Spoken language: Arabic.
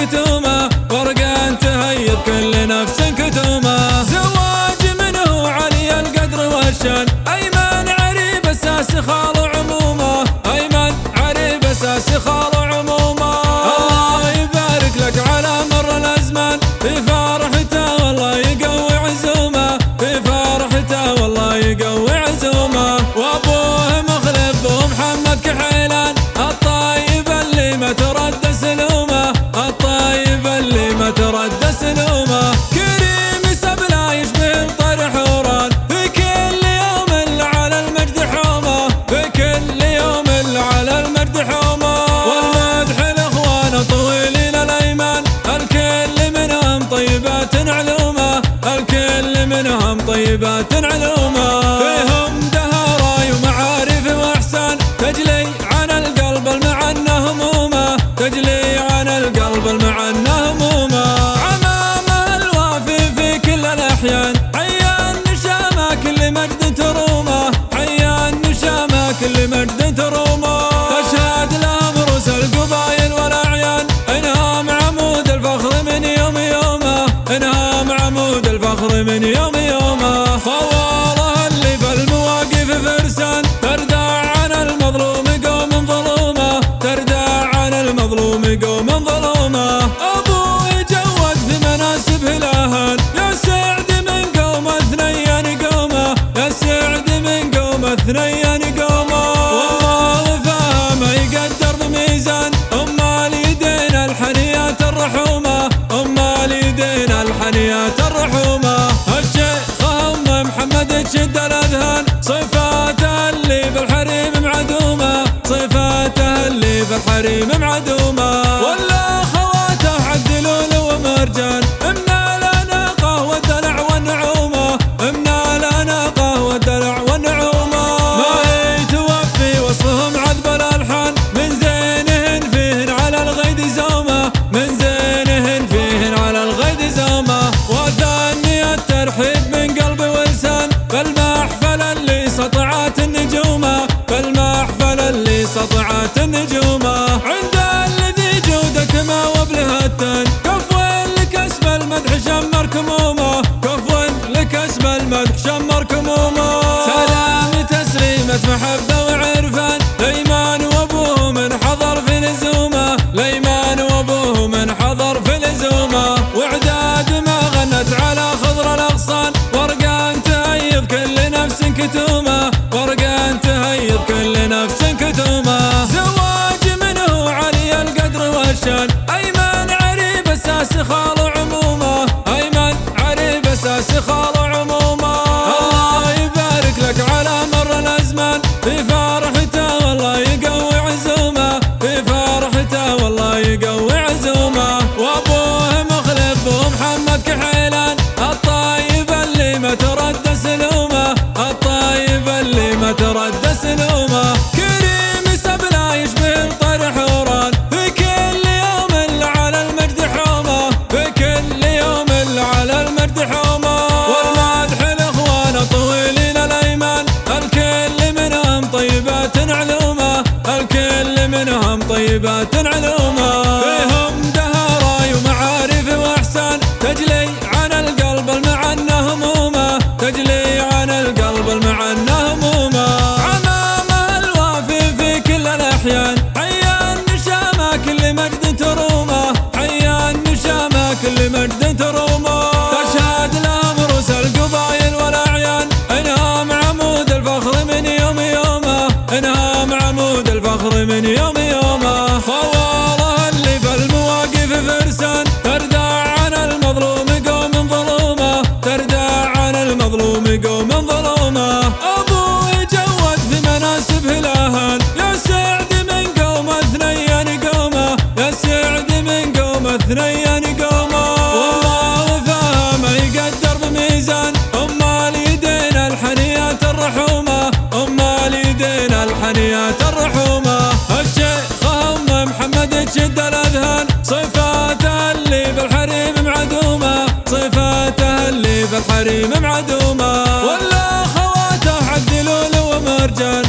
كتومه، ورقان تهيب كل نفس كتومه. زواج منه علي القدر والشان، أيمن عريب اساس خال عمومه، أيمن عريب اساس خال عمومه. الله يبارك لك على مر الازمان، في فرحته والله يقوي عزومه، في فرحته والله يقوي عزومه. وابوه مخلف ومحمد كحيلان، الطيب اللي ما ترد سلومه، الطيب اللي ما ترد سلومه. كريم سبلا يشبه طرح وران، في كل يوم على المجد حومه، في كل يوم على المجد حومه. والمدح الاخوان طويلين الايمان، الكل منهم طيبات علومه، الكل منهم طيبات علومه. فيهم دهراي ومعارف واحسان، تجلي عن القلب المعنى همومه، تجلي عن القلب المعنى همومه. عمامه الوافي في كل الاحيان، حيا النشامه كل مجد ترومه، حيا النشامه كل مجد ترومه. تشهد لهم رؤوس القبايل والاعيان، انهم عمود الفخر من يوم يومه، انهم عمود الفخر من يوم يومه. خواله اللي في المواقف فرسان، تردع عن المظلوم قوم ظلومه، تردع عن المظلوم قوم ظلومه. ابوه يجود في مناسب الاهل، يا سعد من قوم اثنين قومه، يا سعد من قوم اثنين قومه. والله فهم يقدر بميزان، ام اليدين الحنيات الرحومه، ام اليدين الحنيات الرحومه. الشيخ ام محمد تشد الاذهان، صفاته اللي بالحريم معدومه، صفاته اللي بالحريم معدومه. ولا خواته عبد لولو ومرجان، من الاناقه والدلع والنعومه، من الاناقه والدلع والنعومه. ما هي توفي وصفهم عذب الالحان، من زينهن فيهن على الغيد زومه، من زينهن فيهن على الغيد زومه. وثاني الترحيب من قلبي ولسان، بالمحفل اللي سطعت النجومه، بالمحفل اللي سطعت النجومه. عند الذي جودك ما وبلهتان، كفو لكسب المدح شمر كمومه، كفو لكسب المدح شمر كمومه. سلام تسليمة محبة وعرفان، ليمان وابوه من حضر في لزومه، ليمان وابوه من حضر في لزومه. وعداد ما غنت على خضر الاغصان، ورقان تهيب كل نفس كتومه، ورقان تهيب كل نفس كتومه. زواج منه علي القدر والشان، أيمن عريب اساس خال عمومه، أيمن عريب اساس خال عمومه. الله يبارك لك على مر الازمان، في فرحته والله يقوي عزومه، في فرحته والله يقوي عزومه. وابوه مخلف ومحمد كحيلان، الطيب اللي ما ترد سلومه، الطيب اللي ما ترد سلومه. كريم سبلا يشبه طرح وران، في كل يوم على المجد حومه، في كل يوم على المجد حومه. والمدح الاخوان طويلين الايمان، الكل منهم طيبات علومه، الكل منهم طيبات علومه. فيهم دهراي ومعارف واحسان، تجلي عن القلب المعنى همومه، تجلي عن القلب المعنى همومه. عمامه الوافي في كل الاحيان، حيا النشامه كل مجد ترومه، حيا النشامه كل مجد ترومه. تشهد لهم رؤوس القبايل والاعيان، انهم عمود الفخر من يوم يومه، انهم عمود الفخر من يوم يومه. خواله اللي في المواقف فرسان، تردع عن المظلوم قوم ظلومه، تردع عن المظلوم قوم ظلومه. ابوه يجود في مناسب الاهل، يا سعد من قوم اثنين قومه، يا سعد من قوم اثنين قومه. والله فهم يقدر بميزان، ام اليدين الحنيات الرحومه، ام اليدين الحنيات الرحومه. الشيخ ام محمد تشد الاذهان، صفاته اللي بالحريم معدومه، صفاته اللي بالحريم معدومه. ولا خواته عبد لولو ومرجان،